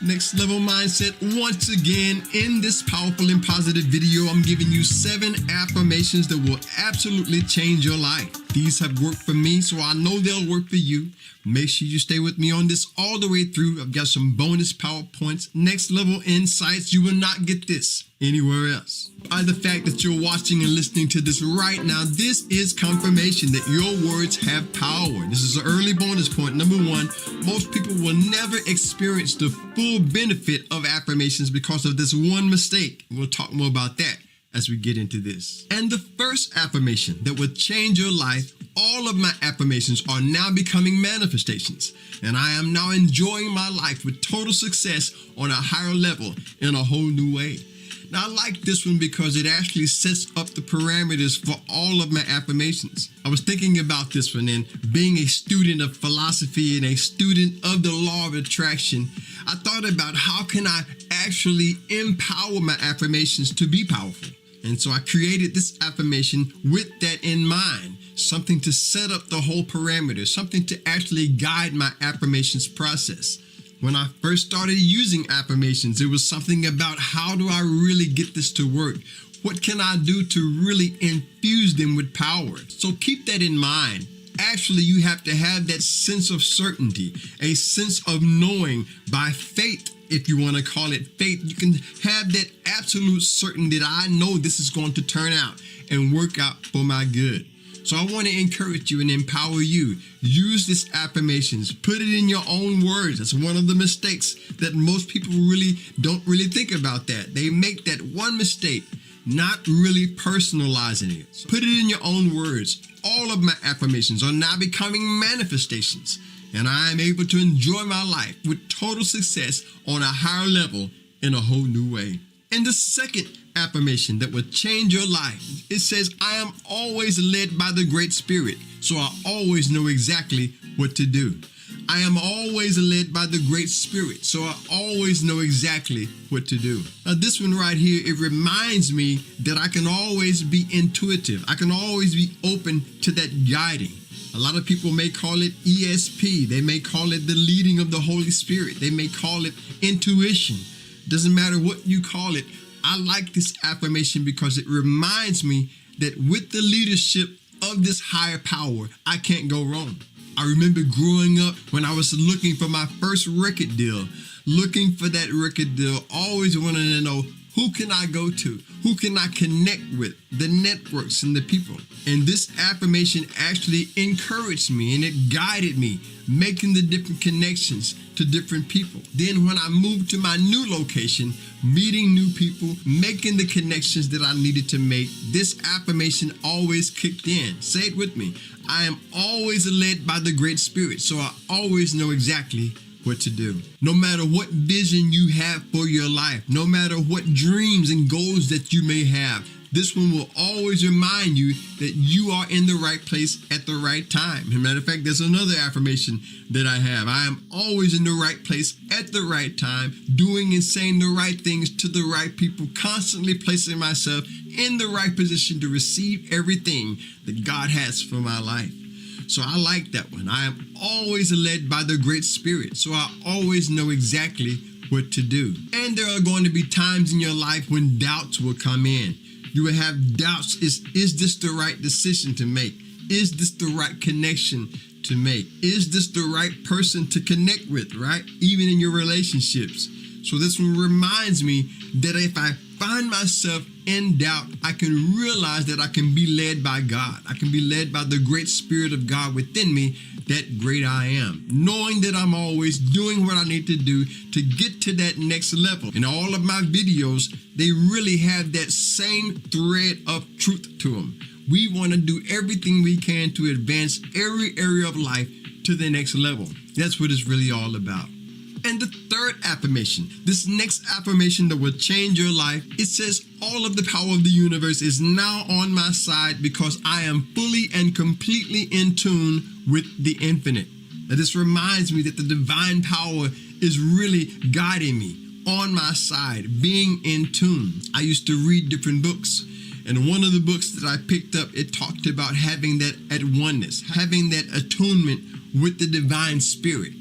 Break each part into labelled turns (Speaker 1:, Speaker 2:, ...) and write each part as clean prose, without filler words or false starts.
Speaker 1: Next Level Mindset. Once again, in this powerful and positive video, I'm giving you 7 affirmations that will absolutely change your life. These have worked for me, so I know they'll work for you. Make sure you stay with me on this all the way through. I've got some bonus PowerPoints, next level insights. You will not get this anywhere else. By the fact that you're watching and listening to this right now, this is confirmation that your words have power. This is an early bonus point. Number 1, most people will never experience the full benefit of affirmations because of this one mistake. We'll talk more about that as we get into this. And the first affirmation that will change your life, all of my affirmations are now becoming manifestations. And I am now enjoying my life with total success on a higher level in a whole new way. Now, I like this one because it actually sets up the parameters for all of my affirmations. I was thinking about this one, and being a student of philosophy and a student of the law of attraction, I thought about how can I actually empower my affirmations to be powerful. And so I created this affirmation with that in mind, something to set up the whole parameter, something to actually guide my affirmations process. When I first started using affirmations, it was something about how do I really get this to work? What can I do to really infuse them with power? So keep that in mind. Actually, you have to have that sense of certainty, a sense of knowing by faith. If you want to call it faith, you can have that absolute certainty that I know this is going to turn out and work out for my good. So I want to encourage you and empower you. Use these affirmations. Put it in your own words. That's one of the mistakes that most people don't really think about that. They make that one mistake, not really personalizing it. So put it in your own words. All of my affirmations are now becoming manifestations, and I am able to enjoy my life with total success on a higher level in a whole new way. And the second affirmation that will change your life, it says, I am always led by the Great Spirit, so I always know exactly what to do. I am always led by the Great Spirit, so I always know exactly what to do. Now, this one right here, it reminds me that I can always be intuitive. I can always be open to that guiding. A lot of people may call it ESP. They may call it the leading of the Holy Spirit. They may call it intuition. Doesn't matter what you call it. I like this affirmation because it reminds me that with the leadership of this higher power, I can't go wrong. I remember growing up when I was looking for my first record deal, always wanting to know, who can I go to? Who can I connect with? The networks and the people. And this affirmation actually encouraged me and it guided me, making the different connections to different people. Then when I moved to my new location, meeting new people, making the connections that I needed to make, this affirmation always kicked in. Say it with me. I am always led by the Great Spirit, so I always know exactly what to do. No matter what vision you have for your life, no matter what dreams and goals that you may have, this one will always remind you that you are in the right place at the right time. As a matter of fact, there's another affirmation that I have. I am always in the right place at the right time, doing and saying the right things to the right people, constantly placing myself in the right position to receive everything that God has for my life. So I like that one. I am always led by the Great Spirit, so I always know exactly what to do. And there are going to be times in your life when doubts will come in. You will have doubts. Is this the right decision to make? Is this the right connection to make? Is this the right person to connect with, right? Even in your relationships. So this one reminds me that if I find myself in doubt, I can realize that I can be led by God. I can be led by the Great Spirit of God within me, that great I am. Knowing that I'm always doing what I need to do to get to that next level. In all of my videos, they really have that same thread of truth to them. We want to do everything we can to advance every area of life to the next level. That's what it's really all about. And the third affirmation, this next affirmation that will change your life, it says, all of the power of the universe is now on my side because I am fully and completely in tune with the infinite. Now, this reminds me that the divine power is really guiding me, on my side, being in tune. I used to read different books, and one of the books that I picked up, it talked about having that at oneness, having that attunement with the divine spirit.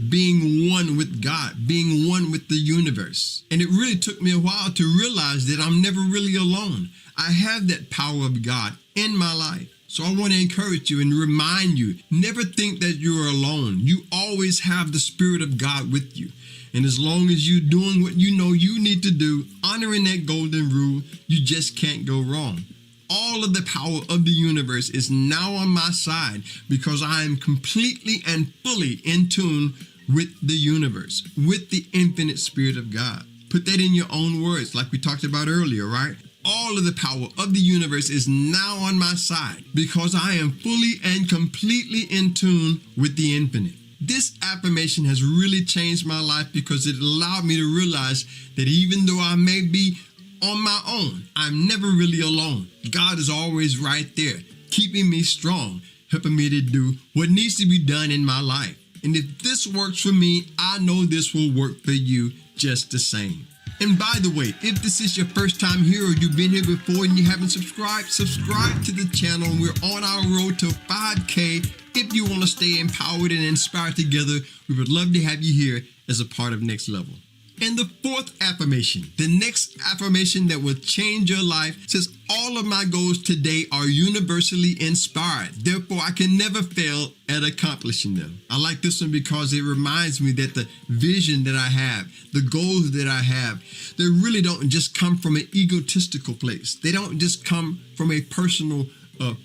Speaker 1: being one with God, being one with the universe. And it really took me a while to realize that I'm never really alone. I have that power of God in my life. So I want to encourage you and remind you, never think that you're alone. You always have the Spirit of God with you. And as long as you're doing what you know you need to do, honoring that golden rule, you just can't go wrong. All of the power of the universe is now on my side because I am completely and fully in tune with the universe, with the infinite Spirit of God. Put that in your own words, like we talked about earlier, right? All of the power of the universe is now on my side because I am fully and completely in tune with the infinite. This affirmation has really changed my life because it allowed me to realize that even though I may be on my own, I'm never really alone. God is always right there, keeping me strong, helping me to do what needs to be done in my life. And if this works for me, I know this will work for you just the same. And by the way, if this is your first time here or you've been here before and you haven't subscribed, subscribe to the channel. We're on our road to 5K. If you want to stay empowered and inspired together, we would love to have you here as a part of Next Level. And the fourth affirmation, the next affirmation that will change your life, says all of my goals today are universally inspired. Therefore, I can never fail at accomplishing them. I like this one because it reminds me that the vision that I have, the goals that I have, they really don't just come from an egotistical place. They don't just come from a personal,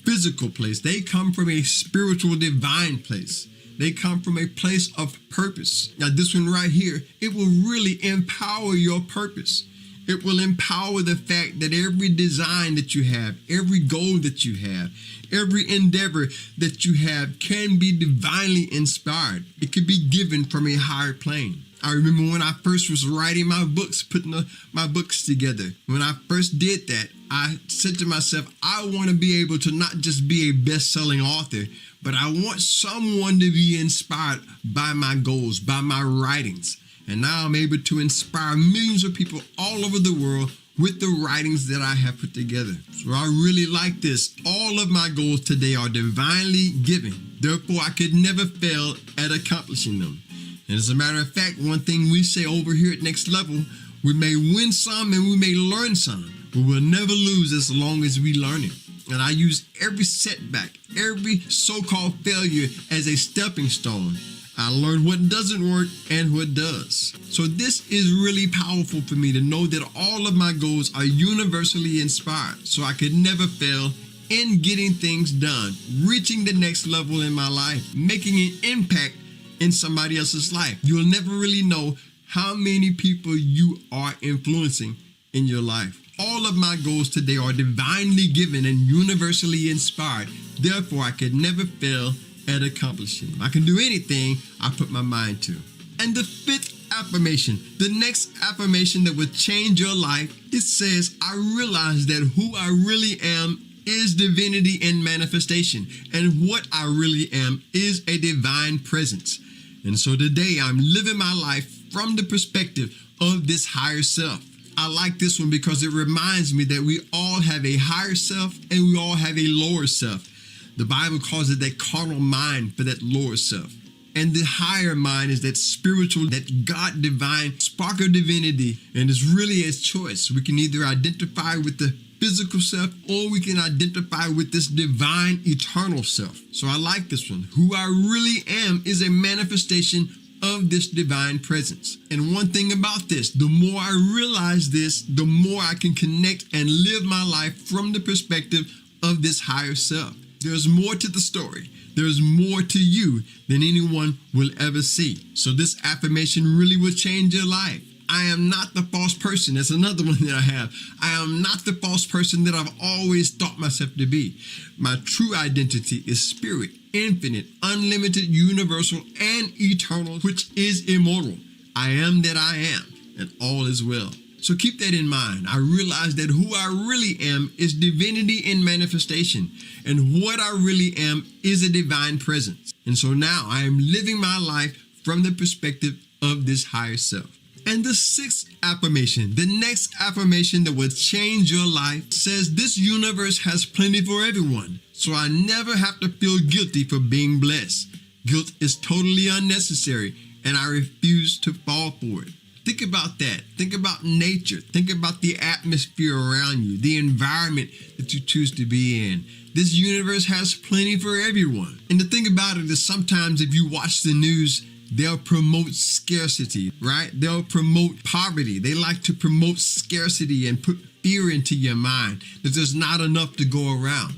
Speaker 1: physical place. They come from a spiritual, divine place. They come from a place of purpose. Now, this one right here, it will really empower your purpose. It will empower the fact that every design that you have, every goal that you have, every endeavor that you have can be divinely inspired. It could be given from a higher plane. I remember when I first was writing my books, putting my books together. When I first did that, I said to myself, I want to be able to not just be a best-selling author, but I want someone to be inspired by my goals, by my writings. And now I'm able to inspire millions of people all over the world with the writings that I have put together. So I really like this. All of my goals today are divinely given. Therefore, I could never fail at accomplishing them. And as a matter of fact, one thing we say over here at Next Level, we may win some and we may learn some, but we'll never lose as long as we learn it. And I use every setback, every so-called failure as a stepping stone. I learn what doesn't work and what does. So this is really powerful for me to know that all of my goals are universally inspired. So I could never fail in getting things done, reaching the next level in my life, making an impact in somebody else's life. You'll never really know how many people you are influencing in your life. All of my goals today are divinely given and universally inspired. Therefore, I could never fail at accomplishing them. I can do anything I put my mind to. And the fifth affirmation, the next affirmation that will change your life, it says, I realize that who I really am is divinity in manifestation, and what I really am is a divine presence. And so today I'm living my life from the perspective of this higher self. I like this one because it reminds me that we all have a higher self and we all have a lower self. The Bible calls it that carnal mind for that lower self. And the higher mind is that spiritual, that God divine spark of divinity. And it's really a choice. We can either identify with the physical self or we can identify with this divine eternal self. So I like this one. Who I really am is a manifestation of this divine presence. And one thing about this, the more I realize this, the more I can connect and live my life from the perspective of this higher self. There's more to the story. There's more to you than anyone will ever see. So this affirmation really will change your life. I am not the false person. That's another one that I have. I am not the false person that I've always thought myself to be. My true identity is spirit, infinite, unlimited, universal, and eternal, which is immortal. I am that I am, and all is well. So keep that in mind. I realize that who I really am is divinity in manifestation, and what I really am is a divine presence. And so now I am living my life from the perspective of this higher self. And the sixth affirmation, the next affirmation that will change your life, says this universe has plenty for everyone, so I never have to feel guilty for being blessed. Guilt is totally unnecessary, and I refuse to fall for it. Think about that. Think about nature. Think about the atmosphere around you, the environment that you choose to be in. This universe has plenty for everyone. And the thing about it is sometimes if you watch the news, they'll promote scarcity, right? They'll promote poverty. They like to promote scarcity and put fear into your mind that there's not enough to go around.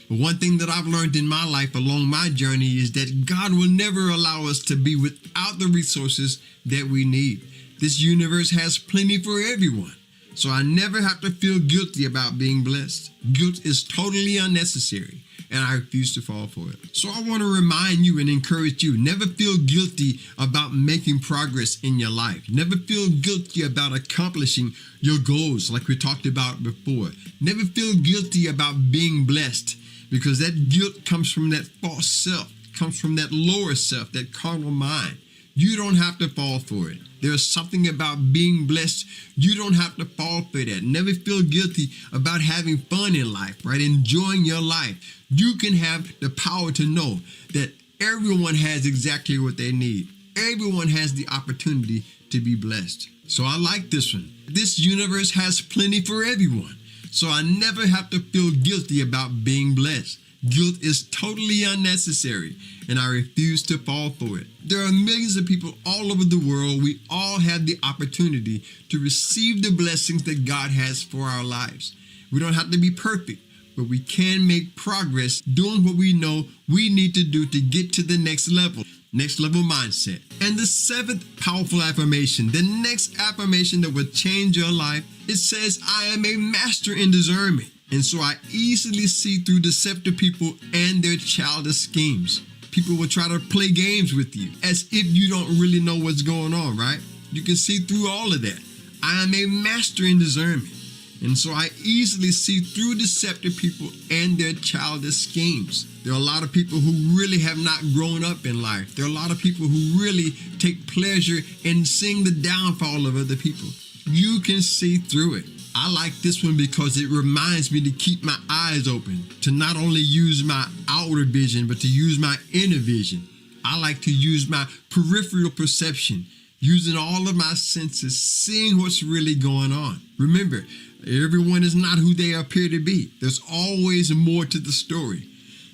Speaker 1: But one thing that I've learned in my life along my journey is that God will never allow us to be without the resources that we need. This universe has plenty for everyone. So I never have to feel guilty about being blessed. Guilt is totally unnecessary, and I refuse to fall for it. So I want to remind you and encourage you, never feel guilty about making progress in your life. Never feel guilty about accomplishing your goals like we talked about before. Never feel guilty about being blessed, because that guilt comes from that false self, comes from that lower self, that carnal mind. You don't have to fall for it. There's something about being blessed. You don't have to fall for that. Never feel guilty about having fun in life, right? Enjoying your life. You can have the power to know that everyone has exactly what they need. Everyone has the opportunity to be blessed. So I like this one. This universe has plenty for everyone. So I never have to feel guilty about being blessed. Guilt is totally unnecessary, and I refuse to fall for it. There are millions of people all over the world. We all have the opportunity to receive the blessings that God has for our lives. We don't have to be perfect, but we can make progress doing what we know we need to do to get to the next level. Next level mindset. And the seventh powerful affirmation, the next affirmation that will change your life, it says, I am a master in discernment. And so I easily see through deceptive people and their childish schemes. People will try to play games with you as if you don't really know what's going on, right? You can see through all of that. I am a master in discernment. And so I easily see through deceptive people and their childish schemes. There are a lot of people who really have not grown up in life. There are a lot of people who really take pleasure in seeing the downfall of other people. You can see through it. I like this one because it reminds me to keep my eyes open, to not only use my outer vision, but to use my inner vision. I like to use my peripheral perception, using all of my senses, seeing what's really going on. Remember, everyone is not who they appear to be. There's always more to the story.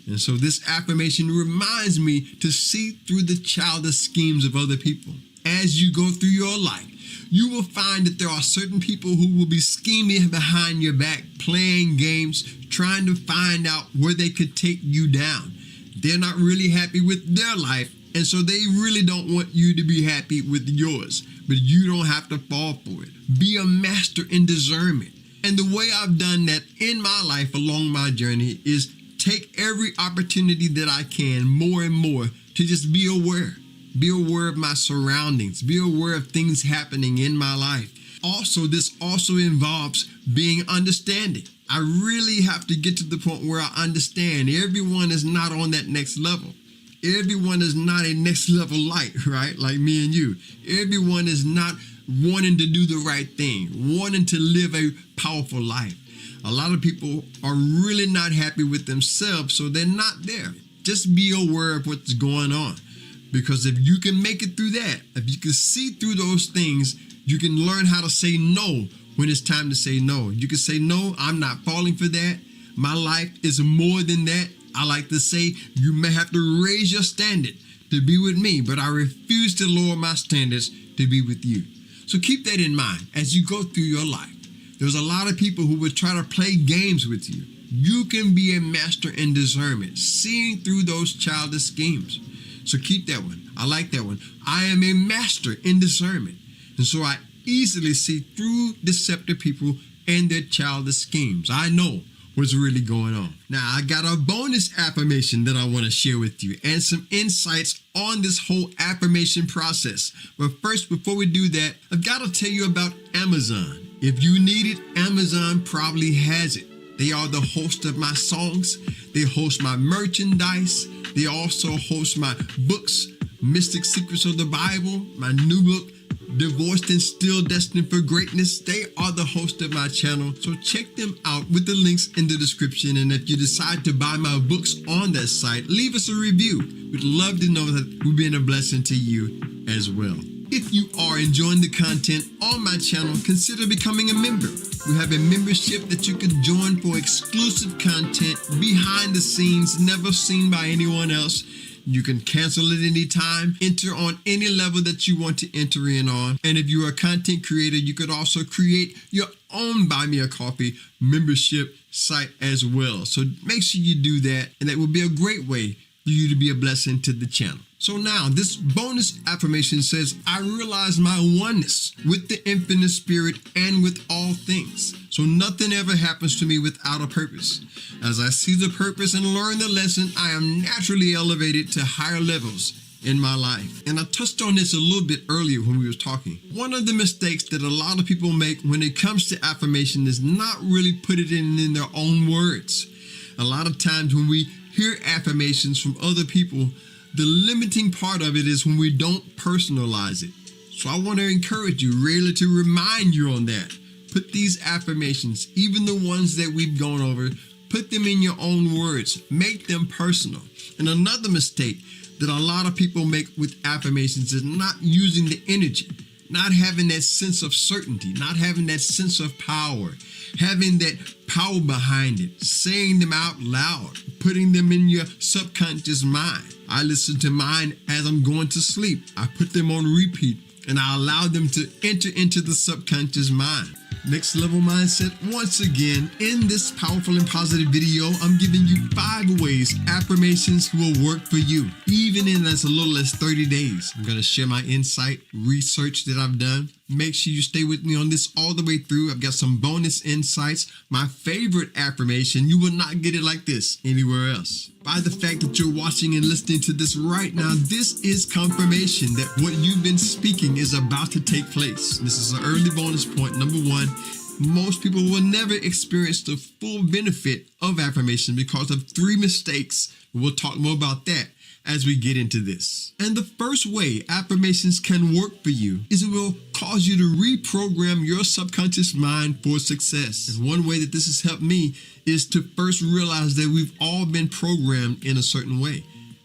Speaker 1: And so this affirmation reminds me to see through the childish schemes of other people. As you go through your life, you will find that there are certain people who will be scheming behind your back, playing games, trying to find out where they could take you down. They're not really happy with their life, and so they really don't want you to be happy with yours. But you don't have to fall for it. Be a master in discernment. And the way I've done that in my life along my journey is take every opportunity that I can more and more to just be aware. Be aware of my surroundings. Be aware of things happening in my life. Also, this also involves being understanding. I really have to get to the point where I understand everyone is not on that next level. Everyone is not a next level light, right? Like me and you. Everyone is not wanting to do the right thing, wanting to live a powerful life. A lot of people are really not happy with themselves, so they're not there. Just be aware of what's going on. Because if you can make it through that, if you can see through those things, you can learn how to say no when it's time to say no. You can say, no, I'm not falling for that. My life is more than that. I like to say, you may have to raise your standard to be with me, but I refuse to lower my standards to be with you. So keep that in mind as you go through your life. There's a lot of people who would try to play games with you. You can be a master in discernment, seeing through those childish schemes. So keep that one. I like that one. I am a master in discernment. And so I easily see through deceptive people and their childish schemes. I know what's really going on. Now, I got a bonus affirmation that I want to share with you and some insights on this whole affirmation process. But first, before we do that, I've got to tell you about Amazon. If you need it, Amazon probably has it. They are the host of my songs. They host my merchandise. They also host my books, Mystic Secrets of the Bible, my new book, Divorced and Still Destined for Greatness. They are the host of my channel. So check them out with the links in the description. And if you decide to buy my books on that site, leave us a review. We'd love to know that we've been a blessing to you as well. If you are enjoying the content on my channel, consider becoming a member. We have a membership that you can join for exclusive content behind the scenes, never seen by anyone else. You can cancel it anytime, enter on any level that you want to enter in on. And if you're a content creator, you could also create your own Buy Me a Coffee membership site as well. So make sure you do that, and that will be a great way for you to be a blessing to the channel. So now this bonus affirmation says, I realize my oneness with the infinite spirit and with all things. So nothing ever happens to me without a purpose. As I see the purpose and learn the lesson, I am naturally elevated to higher levels in my life. And I touched on this a little bit earlier when we were talking. One of the mistakes that a lot of people make when it comes to affirmation is not really put it in their own words. A lot of times when we hear affirmations from other people, the limiting part of it is when we don't personalize it. So I want to encourage you, really, to remind you on that. Put these affirmations, even the ones that we've gone over, put them in your own words. Make them personal. And another mistake that a lot of people make with affirmations is not using the energy, not having that sense of certainty, not having that sense of power, having that power behind it, saying them out loud, putting them in your subconscious mind. I listen to mine as I'm going to sleep. I put them on repeat, and I allow them to enter into the subconscious mind. Next Level Mindset, once again, in this powerful and positive video, I'm giving you 5 ways affirmations will work for you, even in as little as 30 days. I'm going to share my insight, research that I've done. Make sure you stay with me on this all the way through. I've got some bonus insights. My favorite affirmation, you will not get it like this anywhere else. By the fact that you're watching and listening to this right now, this is confirmation that what you've been speaking is about to take place. This is an early bonus point. Number 1, most people will never experience the full benefit of affirmation because of 3 mistakes. We'll talk more about that as we get into this. And the first way affirmations can work for you is it will cause you to reprogram your subconscious mind for success. And one way that this has helped me is to first realize that we've all been programmed in a certain way.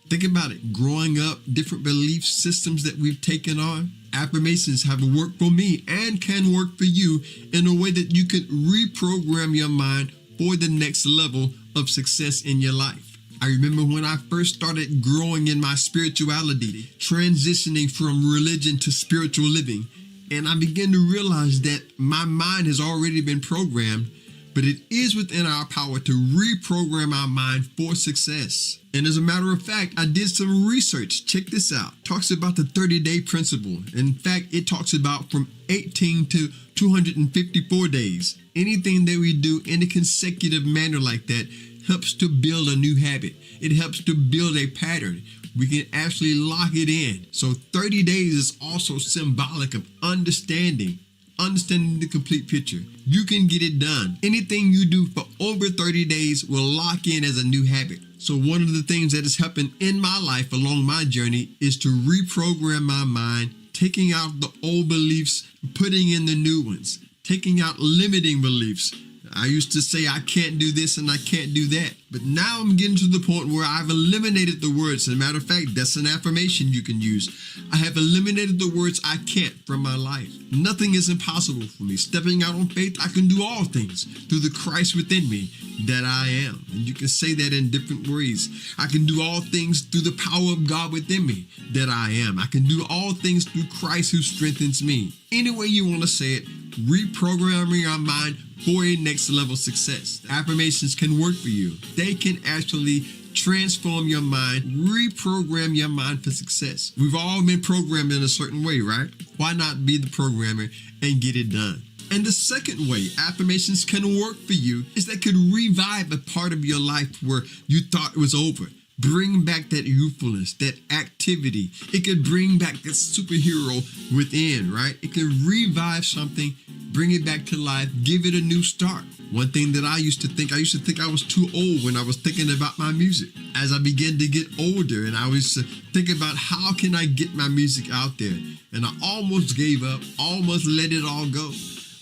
Speaker 1: Think about it. Growing up, different belief systems that we've taken on. Affirmations have worked for me and can work for you in a way that you can reprogram your mind for the next level of success in your life. I remember when I first started growing in my spirituality, transitioning from religion to spiritual living, and I began to realize that my mind has already been programmed, but it is within our power to reprogram our mind for success. And as a matter of fact, I did some research. Check this out. It talks about the 30-day principle. In fact, it talks about from 18 to 254 days. Anything that we do in a consecutive manner like that helps to build a new habit. It helps to build a pattern. We can actually lock it in. So 30 days is also symbolic of understanding the complete picture. You can get it done. Anything you do for over 30 days will lock in as a new habit. So one of the things that has happened in my life along my journey is to reprogram my mind, taking out the old beliefs, putting in the new ones, taking out limiting beliefs. I used to say I can't do this and I can't do that. But now I'm getting to the point where I've eliminated the words. As a matter of fact, that's an affirmation you can use. I have eliminated the words I can't from my life. Nothing is impossible for me. Stepping out on faith, I can do all things through the Christ within me that I am. And you can say that in different ways. I can do all things through the power of God within me that I am. I can do all things through Christ who strengthens me. Any way you want to say it, reprogramming our mind for a next level success. Affirmations can work for you. They can actually transform your mind, reprogram your mind for success. We've all been programmed in a certain way, right? Why not be the programmer and get it done? And the second way affirmations can work for you is they could revive a part of your life where you thought it was over. Bring back that youthfulness, that activity. It could bring back that superhero within, right? It could revive something, bring it back to life, give it a new start. One thing that I used to think I was too old when I was thinking about my music. As I began to get older and I was thinking about how can I get my music out there? And I almost gave up, almost let it all go.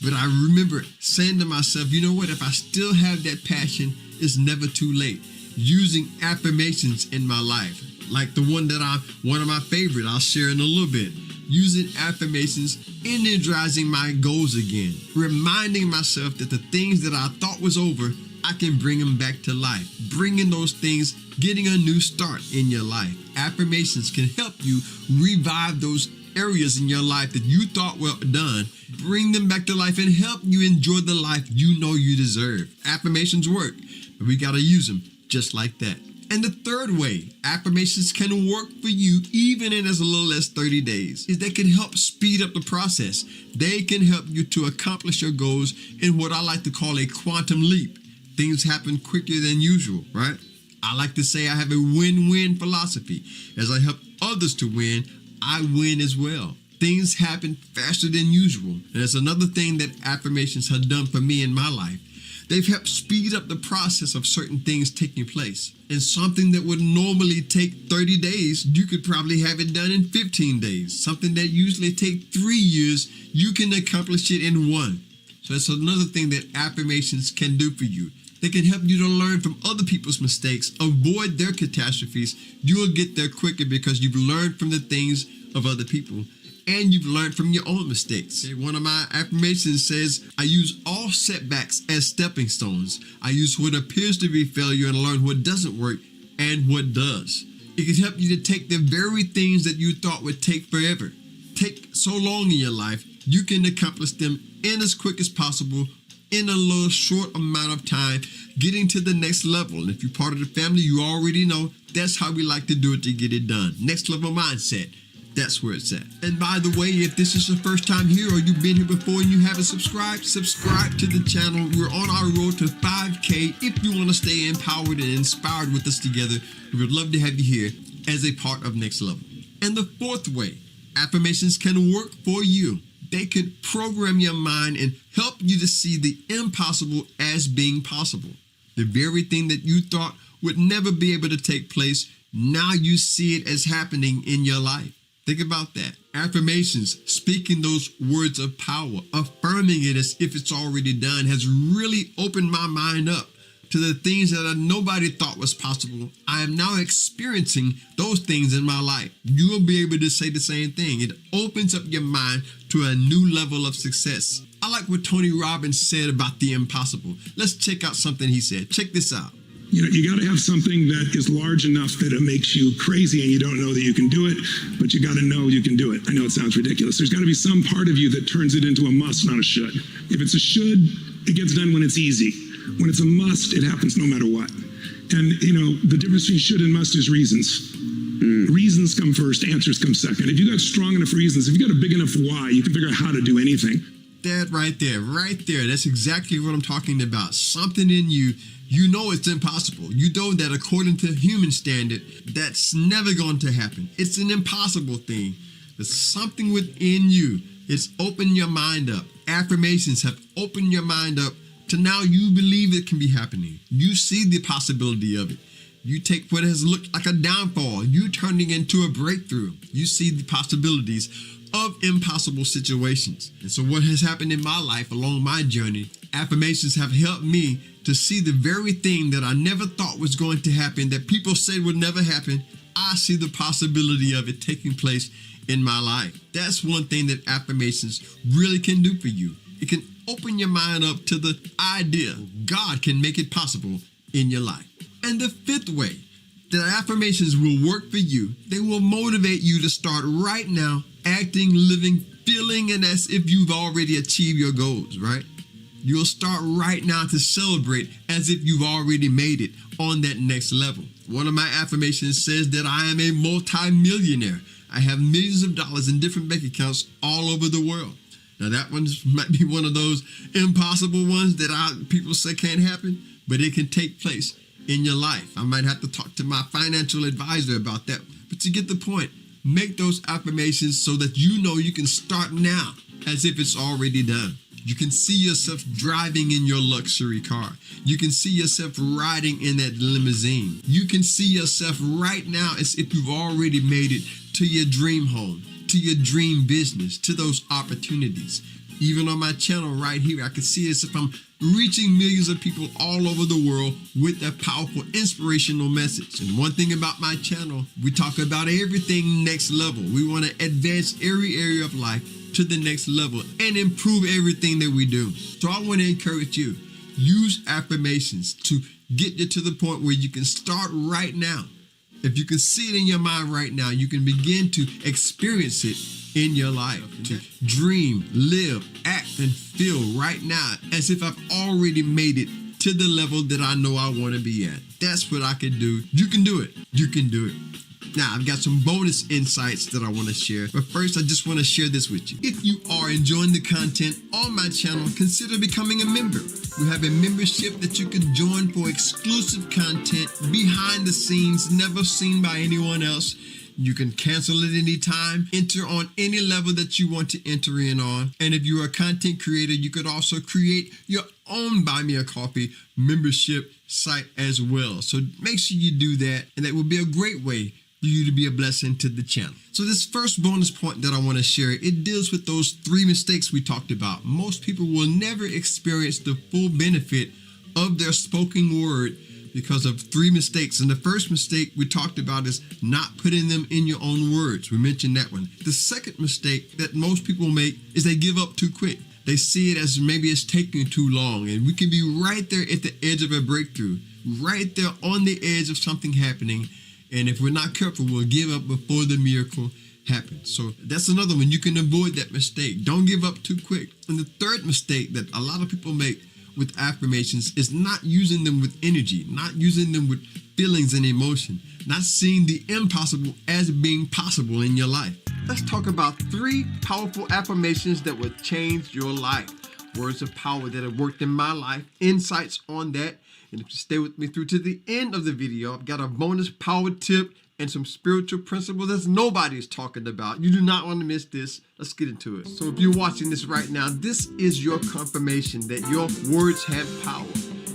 Speaker 1: But I remember saying to myself, you know what? If I still have that passion, it's never too late. Using affirmations in my life, like the one of my favorite, I'll share in a little bit. using affirmations, energizing my goals again, reminding myself that the things that I thought was over, I can bring them back to life. Bringing those things, getting a new start in your life. Affirmations can help you revive those areas in your life that you thought were done, bring them back to life and help you enjoy the life you know you deserve. Affirmations work, but we got to use them just like that. And the third way affirmations can work for you even in as little as 30 days is they can help speed up the process. They can help you to accomplish your goals in what I like to call a quantum leap. Things happen quicker than usual, right? I like to say I have a win-win philosophy. As I help others to win, I win as well. Things happen faster than usual. And that's another thing that affirmations have done for me in my life. They've helped speed up the process of certain things taking place. And something that would normally take 30 days, you could probably have it done in 15 days. Something that usually takes 3 years, you can accomplish it in 1. So that's another thing that affirmations can do for you. They can help you to learn from other people's mistakes, avoid their catastrophes. You will get there quicker because you've learned from the things of other people and you've learned from your own mistakes. One of my affirmations says, I use all setbacks as stepping stones. I use what appears to be failure and learn what doesn't work and what does. It can help you to take the very things that you thought would take forever, take so long in your life, you can accomplish them in as quick as possible in a little short amount of time, getting to the next level. And if you're part of the family, you already know that's how we like to do it to get it done. Next level mindset. That's where it's at. And by the way, if this is your first time here or you've been here before and you haven't subscribed, subscribe to the channel. We're on our road to 5K. If you want to stay empowered and inspired with us together, we would love to have you here as a part of Next Level. And the fourth way affirmations can work for you. They could program your mind and help you to see the impossible as being possible. The very thing that you thought would never be able to take place, now you see it as happening in your life. Think about that. Affirmations, speaking those words of power, affirming it as if it's already done, has really opened my mind up to the things that nobody thought was possible. I am now experiencing those things in my life. You will be able to say the same thing. It opens up your mind to a new level of success. I like what Tony Robbins said about the impossible. Let's check out something he said. Check this out.
Speaker 2: You got to have something that is large enough that it makes you crazy and you don't know that you can do it, but you got to know you can do it. I know it sounds ridiculous. There's got to be some part of you that turns it into a must, not a should. If it's a should, it gets done when it's easy. When it's a must, it happens no matter what. And, the difference between should and must is reasons. Reasons come first, answers come second. If you got strong enough reasons, if you got a big enough why, you can figure out how to do anything.
Speaker 1: That right there. That's exactly what I'm talking about. Something in you, you know it's impossible. You know that according to human standard, that's never going to happen. It's an impossible thing. There's something within you. It's opened your mind up. Affirmations have opened your mind up to now you believe it can be happening. You see the possibility of it. You take what has looked like a downfall, you turn it into a breakthrough. You see the possibilities of impossible situations. And so what has happened in my life along my journey, affirmations have helped me to see the very thing that I never thought was going to happen, that people said would never happen. I see the possibility of it taking place in my life. That's one thing that affirmations really can do for you. It can open your mind up to the idea God can make it possible in your life. And the fifth way that affirmations will work for you, they will motivate you to start right now, acting, living, feeling, and as if you've already achieved your goals, right? You'll start right now to celebrate as if you've already made it on that next level. One of my affirmations says that I am a multi-millionaire. I have millions of dollars in different bank accounts all over the world. Now that one might be one of those impossible ones that people say can't happen, but it can take place in your life. I might have to talk to my financial advisor about that. But you get the point. Make those affirmations so that you know you can start now as if it's already done. You can see yourself driving in your luxury car. You can see yourself riding in that limousine. You can see yourself right now as if you've already made it to your dream home, to your dream business, to those opportunities. Even on my channel right here, I can see as if I'm reaching millions of people all over the world with a powerful inspirational message. And one thing about my channel, we talk about everything next level. We want to advance every area of life to the next level and improve everything that we do. So I want to encourage you, use affirmations to get you to the point where you can start right now. If you can see it in your mind right now, you can begin to experience it in your life, to dream, live, act, and feel right now as if I've already made it to the level that I know I want to be at. That's what I can do. You can do it. You can do it. Now, I've got some bonus insights that I want to share, but first I just want to share this with you. If you are enjoying the content on my channel, consider becoming a member. We have a membership that you can join for exclusive content, behind the scenes, never seen by anyone else. You can cancel it anytime, enter on any level that you want to enter in on. And if you're a content creator, you could also create your own Buy Me a Coffee membership site as well. So make sure you do that, and that will be a great way for you to be a blessing to the channel. So this first bonus point that I want to share, it deals with those 3 mistakes we talked about. Most people will never experience the full benefit of their spoken word because of 3 mistakes. And the first mistake we talked about is not putting them in your own words. We mentioned that one. The second mistake that most people make is they give up too quick. They see it as maybe it's taking too long, and we can be right there at the edge of a breakthrough, right there on the edge of something happening. And if we're not careful, we'll give up before the miracle happens. So that's another one. You can avoid that mistake. Don't give up too quick. And the third mistake that a lot of people make with affirmations is not using them with energy, not using them with feelings and emotion, not seeing the impossible as being possible in your life. Let's talk about 3 powerful affirmations that will change your life. Words of power that have worked in my life, insights on that. And if you stay with me through to the end of the video, I've got a bonus power tip and some spiritual principles that nobody's talking about. You do not want to miss this. Let's get into it. So if you're watching this right now, this is your confirmation that your words have power.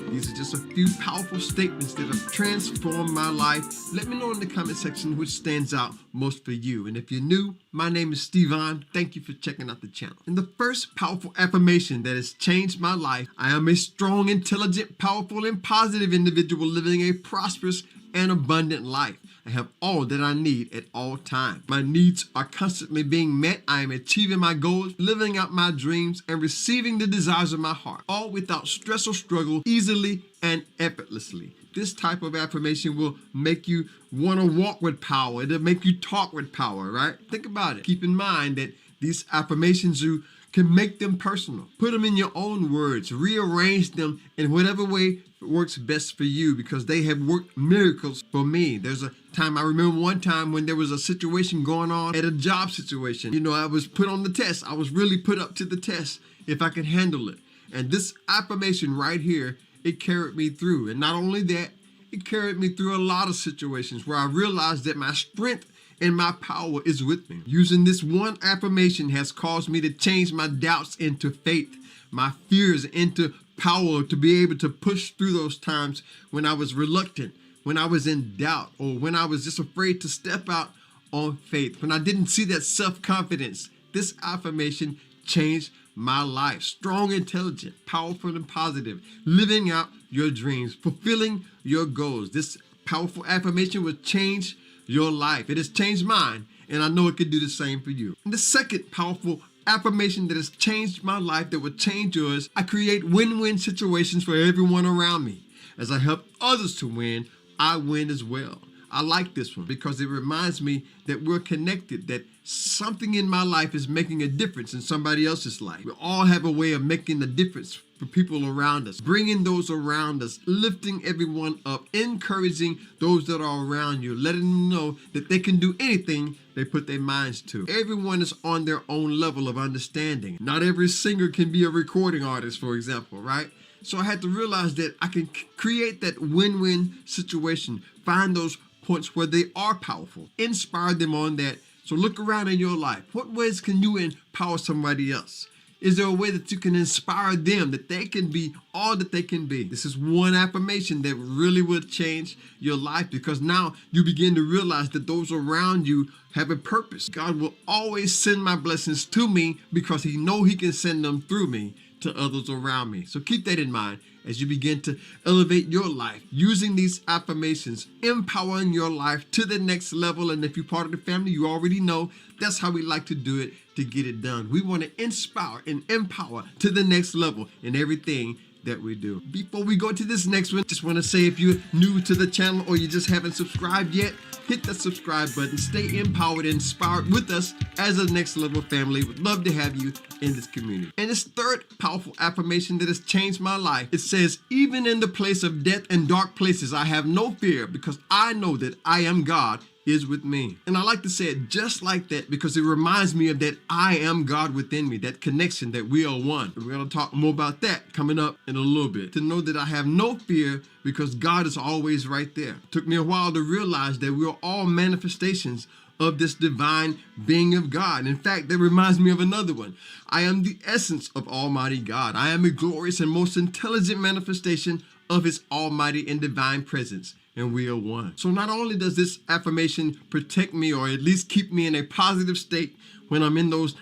Speaker 1: These are just a few powerful statements that have transformed my life. Let me know in the comment section which stands out most for you. And if you're new, my name is Stevon. Thank you for checking out the channel. And the first powerful affirmation that has changed my life: I am a strong, intelligent, powerful, and positive individual living a prosperous and abundant life. I have all that I need at all times. My needs are constantly being met. I am achieving my goals, living out my dreams, and receiving the desires of my heart, all without stress or struggle, easily and effortlessly. This type of affirmation will make you want to walk with power. It'll make you talk with power, right? Think about it. Keep in mind that these affirmations, you can make them personal. Put them in your own words. Rearrange them in whatever way works best for you, because they have worked miracles for me. There's a time, I remember one time when there was a situation going on at a job situation. You know, I was put on the test. I was really put up to the test if I could handle it. And this affirmation right here, it carried me through. And not only that, it carried me through a lot of situations where I realized that my strength and my power is with me. Using this one affirmation has caused me to change my doubts into faith, my fears into power, to be able to push through those times when I was reluctant, when I was in doubt, or when I was just afraid to step out on faith, when I didn't see that self-confidence. This affirmation changed my life. Strong, intelligent, powerful, and positive, living out your dreams, fulfilling your goals. This powerful affirmation will change your life. It has changed mine, and I know it could do the same for you. And the second powerful affirmation that has changed my life, that will change yours: I create win-win situations for everyone around me. As I help others to win, I win as well. I like this one because it reminds me that we're connected, that something in my life is making a difference in somebody else's life. We all have a way of making a difference for people around us, bringing those around us, lifting everyone up, encouraging those that are around you, letting them know that they can do anything they put their minds to. Everyone is on their own level of understanding. Not every singer can be a recording artist, for example, right? So I had to realize that I can create that win-win situation, find those points where they are powerful, inspire them on that. So look around in your life. What ways can you empower somebody else? Is there a way that you can inspire them that they can be all that they can be? This is one affirmation that really will change your life, because now you begin to realize that those around you have a purpose. God will always send my blessings to me because he knows he can send them through me to others around me. So keep that in mind as you begin to elevate your life using these affirmations, empowering your life to the next level. And if you're part of the family, you already know that's how we like to do it to get it done. We want to inspire and empower to the next level in everything that we do. Before we go to this next one, just want to say, if you're new to the channel or you just haven't subscribed yet, hit that subscribe button. Stay empowered and inspired with us as a Next Level family. Would love to have you in this community. And this third powerful affirmation that has changed my life, it says, even in the place of death and dark places, I have no fear, because I know that I am God is with me. And I like to say it just like that because it reminds me of that I am God within me, that connection, that we are one. We're going to talk more about that coming up in a little bit. To know that I have no fear because God is always right there. It took me a while to realize that we are all manifestations of this divine being of God. In fact, that reminds me of another one. I am the essence of Almighty God. I am a glorious and most intelligent manifestation of his almighty and divine presence, and we are one. So not only does this affirmation protect me, or at least keep me in a positive state when I'm in those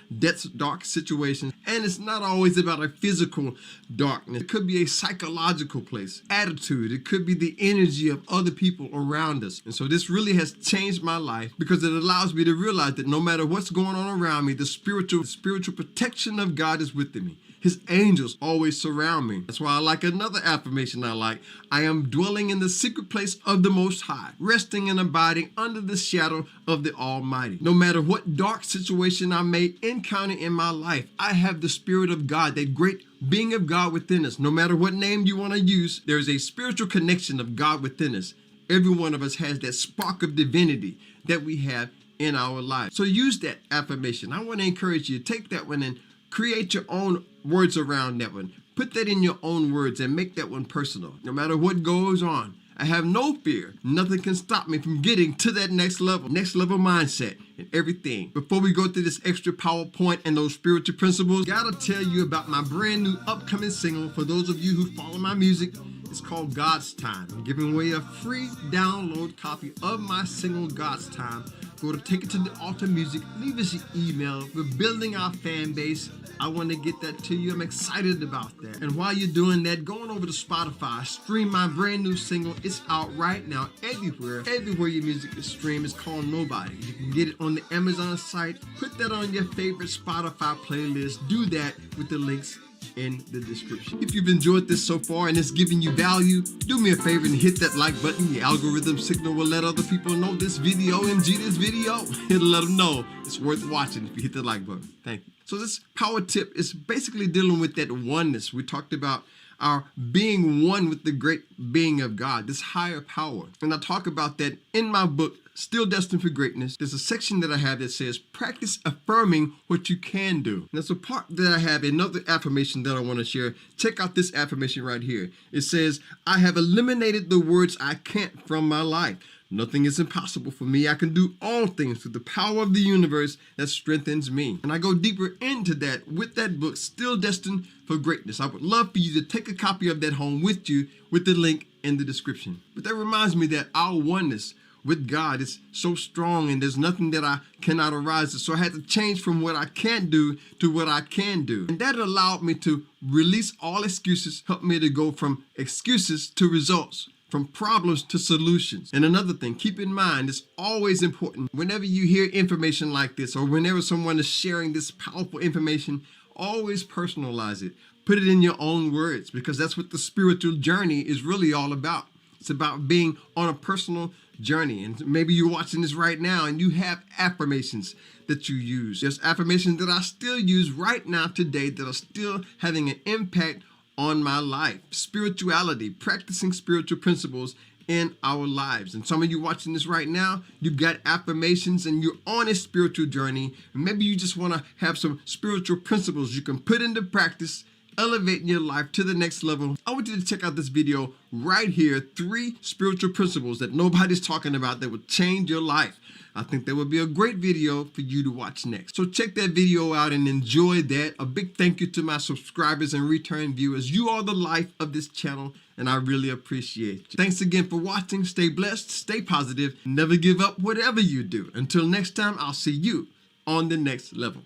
Speaker 1: dark situations, and it's not always about a physical darkness. It could be a psychological place, attitude. It could be the energy of other people around us. And so this really has changed my life because it allows me to realize that no matter what's going on around me, the spiritual protection of God is within me. His angels always surround me. That's why I like another affirmation I like. I am dwelling in the secret place of the Most High, resting and abiding under the shadow of the Almighty. No matter what dark situation I may encounter in my life, I have the Spirit of God, that great being of God within us. No matter what name you want to use, there is a spiritual connection of God within us. Every one of us has that spark of divinity that we have in our life. So use that affirmation. I want to encourage you to take that one and create your own words around that one. Put that in your own words and make that one personal. No matter what goes on, I have no fear. Nothing can stop me from getting to that next level mindset and everything. Before we go through this extra PowerPoint and those spiritual principles, gotta tell you about my brand new upcoming single. For those of you who follow my music, it's called God's Time. I'm giving away a free download copy of my single, God's Time. Go to Take It to the Altar Music. Leave us your email. We're building our fan base. I want to get that to you. I'm excited about that. And while you're doing that, go on over to Spotify. Stream my brand new single. It's out right now everywhere. Everywhere your music is streamed. It's called Nobody. You can get it on the Amazon site. Put that on your favorite Spotify playlist. Do that with the links in the description. If you've enjoyed this so far and it's giving you value, do me a favor and hit that like button. The algorithm signal will let other people know this video, this video. It'll let them know it's worth watching if you hit the like button. Thank you. So this power tip is basically dealing with that oneness. We talked about our being one with the great being of God, this higher power. And I talk about that in my book, Still Destined for Greatness. There's a section that I have that says, practice affirming what you can do. And there's a part that I have, another affirmation that I want to share. Check out this affirmation right here. It says, I have eliminated the words I can't from my life. Nothing is impossible for me. I can do all things through the power of the universe that strengthens me. And I go deeper into that with that book, Still Destined for Greatness. I would love for you to take a copy of that home with you with the link in the description. But that reminds me that our oneness with God is so strong, and there's nothing that I cannot arise. So I had to change from what I can't do to what I can do. And that allowed me to release all excuses, helped me to go from excuses to results, from problems to solutions. And another thing, keep in mind, it's always important whenever you hear information like this, or whenever someone is sharing this powerful information, always personalize it. Put it in your own words, because that's what the spiritual journey is really all about. It's about being on a personal journey. And maybe you're watching this right now and you have affirmations that you use. There's affirmations that I still use right now today that are still having an impact on my life. Spirituality, practicing spiritual principles in our lives. And some of you watching this right now, you've got affirmations and you're on a spiritual journey. And maybe you just want to have some spiritual principles you can put into practice elevating your life to the next level, I want you to check out this video right here. 3 spiritual principles that nobody's talking about that will change your life. I think that would be a great video for you to watch next. So check that video out and enjoy that. A big thank you to my subscribers and return viewers. You are the life of this channel, and I really appreciate you. Thanks again for watching. Stay blessed, stay positive, never give up whatever you do. Until next time, I'll see you on the next level.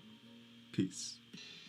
Speaker 1: Peace.